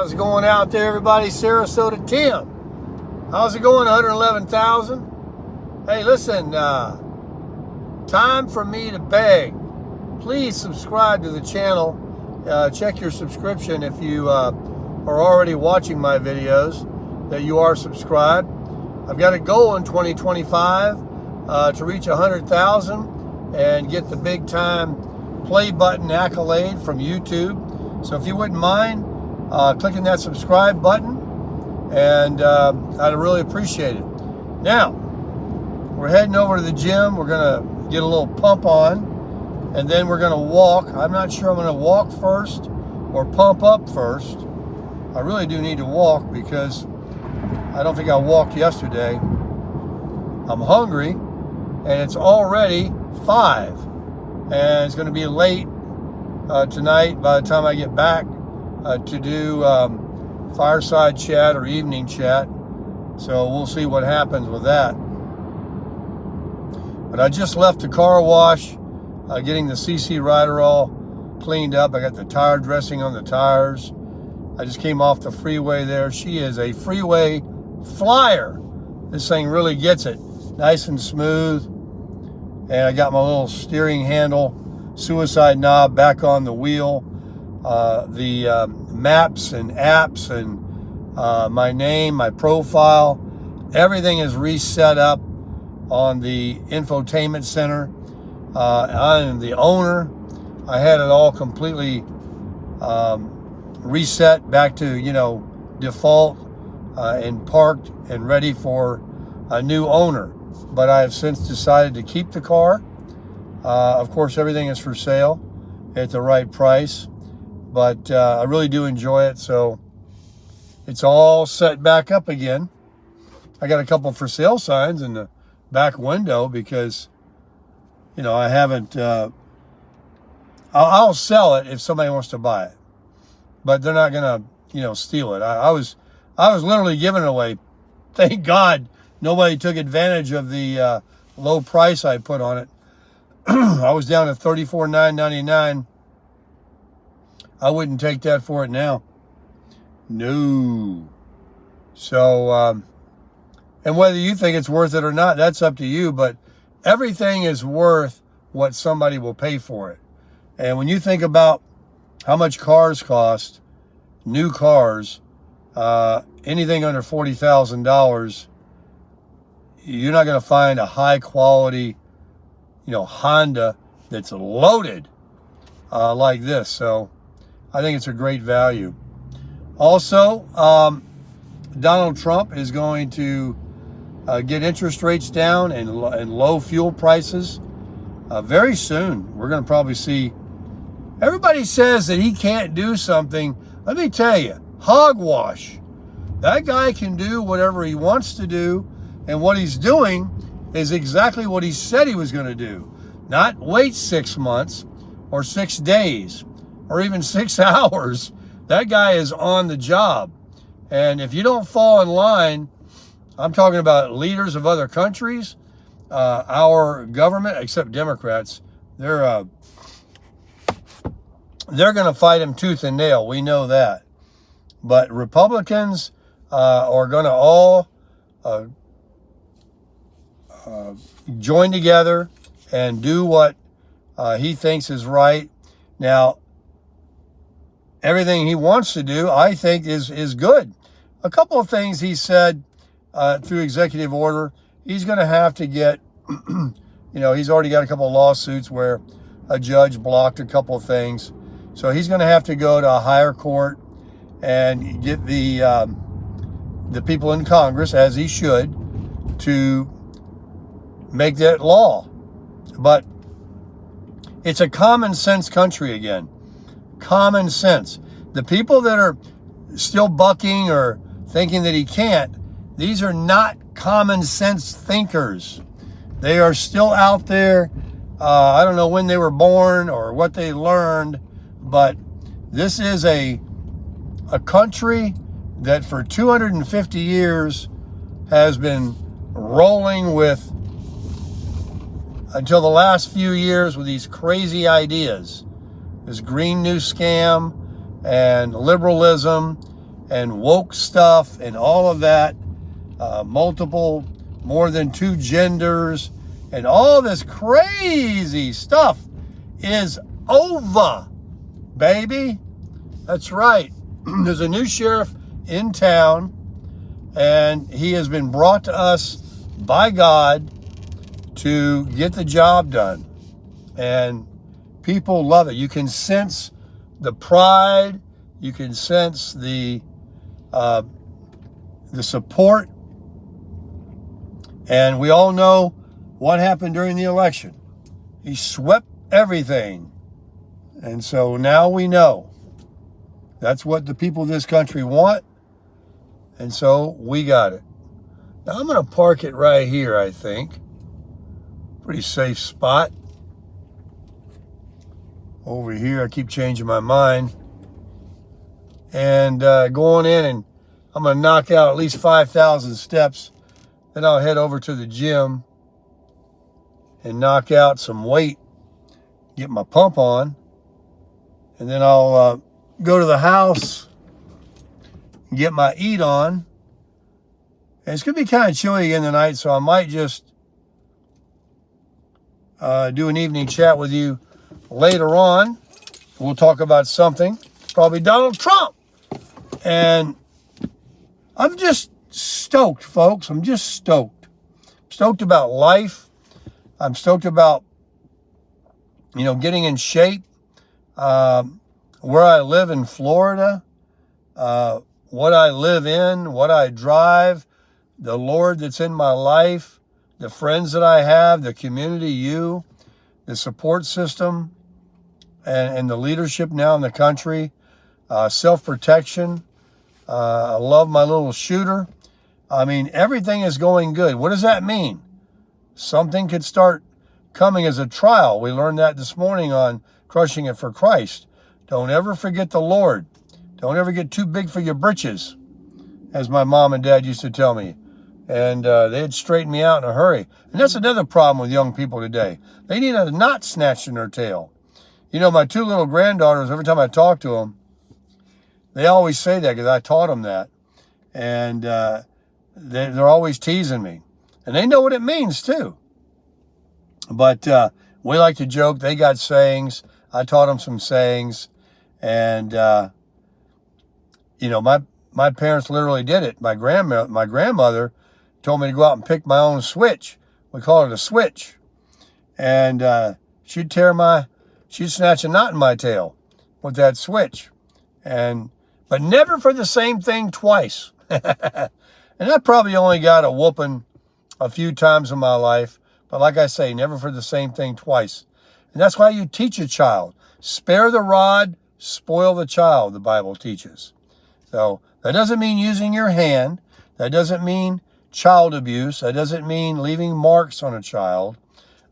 How's it going out there, everybody? Sarasota Tim. How's it going? 111,000. Hey, listen, time for me to beg. Please subscribe to the channel. Check your subscription if you are already watching my videos, that you are subscribed. I've got a goal in 2025 to reach 100,000 and get the big time play button accolade from YouTube. So if you wouldn't mind clicking that subscribe button, and I'd really appreciate it. Now, we're heading over to the gym. We're gonna get a little pump on, and then we're gonna walk. I'm not sure I'm gonna walk first or pump up first. I really do need to walk because I don't think I walked yesterday. I'm hungry, and it's already 5, and it's gonna be late tonight by the time I get back to do fireside chat or evening chat. So we'll see what happens with that. But I just left the car wash, getting the CC rider all cleaned up. I got the tire dressing on the tires. I just came off the freeway there. She is a freeway flyer. This thing really gets it. Nice and smooth. And I got my little steering handle, suicide knob back on the wheel. The maps and apps and my name, my profile, everything is reset up on the infotainment center. I am the owner. I had it all completely reset back to, default and parked and ready for a new owner. But I have since decided to keep the car. Of course, everything is for sale at the right price. But I really do enjoy it, so it's all set back up again. I got a couple for sale signs in the back window because, I haven't. I'll sell it if somebody wants to buy it, but they're not gonna, steal it. I was literally giving it away. Thank God nobody took advantage of the low price I put on it. I was down to $34,999. I wouldn't take that for it now. No. So, and whether you think it's worth it or not, that's up to you. But everything is worth what somebody will pay for it. And when you think about how much cars cost, new cars, anything under $40,000, you're not going to find a high quality, Honda that's loaded like this. So I think it's a great value. Also, Donald Trump is going to get interest rates down and low fuel prices very soon. We're going to probably see. Everybody says that he can't do something. Let me tell you, hogwash. That guy can do whatever he wants to do, and what he's doing is exactly what he said he was going to do. Not wait 6 months or 6 days or even 6 hours. That guy is on the job. And if you don't fall in line, I'm talking about leaders of other countries, our government, except Democrats, they're going to fight him tooth and nail. We know that. But Republicans are going to all join together and do what he thinks is right. Now, everything he wants to do, I think, is good. A couple of things he said through executive order, he's going to have to get, he's already got a couple of lawsuits where a judge blocked a couple of things. So he's going to have to go to a higher court and get the people in Congress, as he should, to make that law. But it's a common sense country again. Common sense. The people that are still bucking or thinking that he can't, these are not common sense thinkers. They are still out there. I don't know when they were born or what they learned, but this is a country that for 250 years has been rolling with, until the last few years, with these crazy ideas. This Green New Scam and liberalism and woke stuff and all of that, more than 2 genders, and all this crazy stuff is over, baby. That's right. There's a new sheriff in town, and he has been brought to us by God to get the job done. And people love it. You can sense the pride. You can sense the support. And we all know what happened during the election. He swept everything. And so now we know that's what the people of this country want. And so we got it. Now I'm going to park it right here, I think. Pretty safe spot. Over here, I keep changing my mind. And going in, and I'm going to knock out at least 5,000 steps. Then I'll head over to the gym and knock out some weight, get my pump on. And then I'll go to the house and get my eat on. And it's going to be kind of chilly again tonight, so I might just do an evening chat with you later on. We'll talk about something, probably Donald Trump. And I'm just stoked, folks. I'm just stoked. Stoked about life. I'm stoked about, getting in shape. Where I live in Florida, what I live in, what I drive, the Lord that's in my life, the friends that I have, the community, you, the support system, and the leadership now in the country, self-protection. I love my little shooter. I mean, everything is going good. What does that mean? Something could start coming as a trial. We learned that this morning on Crushing It for Christ. Don't ever forget the Lord. Don't ever get too big for your britches, as my mom and dad used to tell me. And they'd straighten me out in a hurry. And that's another problem with young people today. They need a knot snatched in their tail. My 2 little granddaughters, every time I talk to them, they always say that because I taught them that. And they're always teasing me. And they know what it means, too. But we like to joke. They got sayings. I taught them some sayings. And, my parents literally did it. My grandmother told me to go out and pick my own switch. We call it a switch. And she'd snatch a knot in my tail with that switch. But never for the same thing twice. And I probably only got a whooping a few times in my life. But like I say, never for the same thing twice. And that's why you teach a child. Spare the rod, spoil the child, the Bible teaches. So that doesn't mean using your hand. That doesn't mean child abuse. That doesn't mean leaving marks on a child.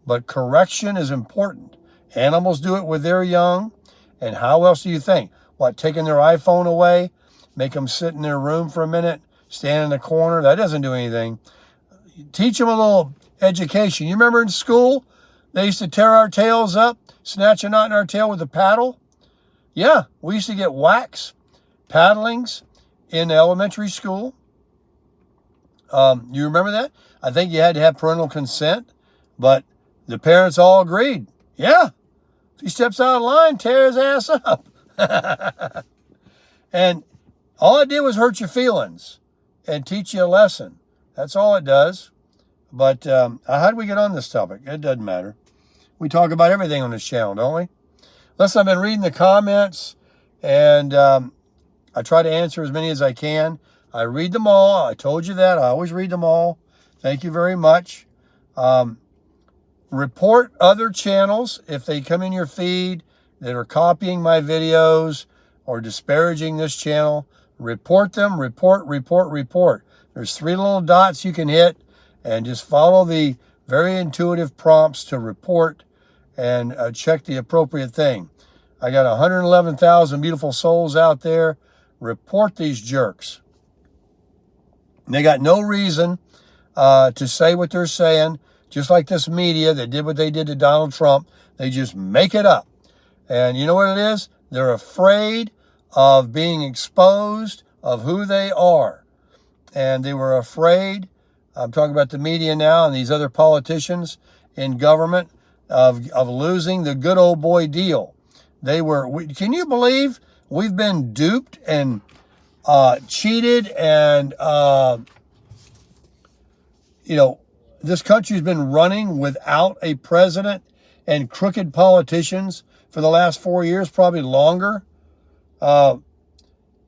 But correction is important. Animals do it with their young. And how else do you think? What, taking their iPhone away? Make them sit in their room for a minute? Stand in the corner? That doesn't do anything. Teach them a little education. You remember in school, they used to tear our tails up, snatch a knot in our tail with a paddle? Yeah, we used to get whacks, paddlings in elementary school. You remember that? I think you had to have parental consent, but the parents all agreed. Yeah, if he steps out of line, tear his ass up. And all it did was hurt your feelings and teach you a lesson. That's all it does. But how do we get on this topic? It doesn't matter. We talk about everything on this channel, don't we? Listen, I've been reading the comments, and I try to answer as many as I can. I read them all. I told you that. I always read them all. Thank you very much. Report other channels if they come in your feed that are copying my videos or disparaging this channel. Report them. Report. There's 3 little dots you can hit, and just follow the very intuitive prompts to report and check the appropriate thing. I got 111,000 beautiful souls out there. Report these jerks. They got no reason to say what they're saying, just like this media that did what they did to Donald Trump. They just make it up. And you know what it is? They're afraid of being exposed, of who they are. And they were afraid, I'm talking about the media now and these other politicians in government, of losing the good old boy deal. Can you believe we've been duped and cheated and, this country's been running without a president and crooked politicians for the last 4 years, probably longer.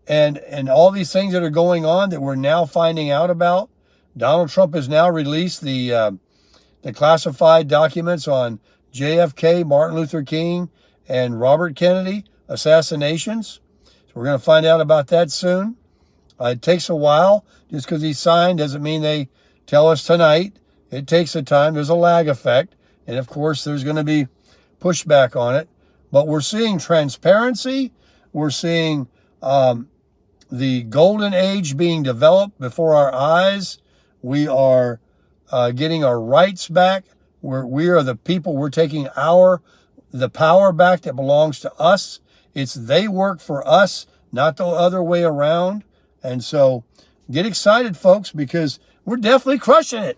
And all these things that are going on that we're now finding out about. Donald Trump has now released the classified documents on JFK, Martin Luther King, and Robert Kennedy assassinations. So we're going to find out about that soon. It takes a while. Just because he signed doesn't mean they tell us tonight. It takes a time. There's a lag effect. And of course, there's going to be pushback on it. But we're seeing transparency. We're seeing the golden age being developed before our eyes. We are getting our rights back. We are the people. We're taking the power back that belongs to us. It's they work for us, not the other way around. And so get excited, folks, because we're definitely crushing it.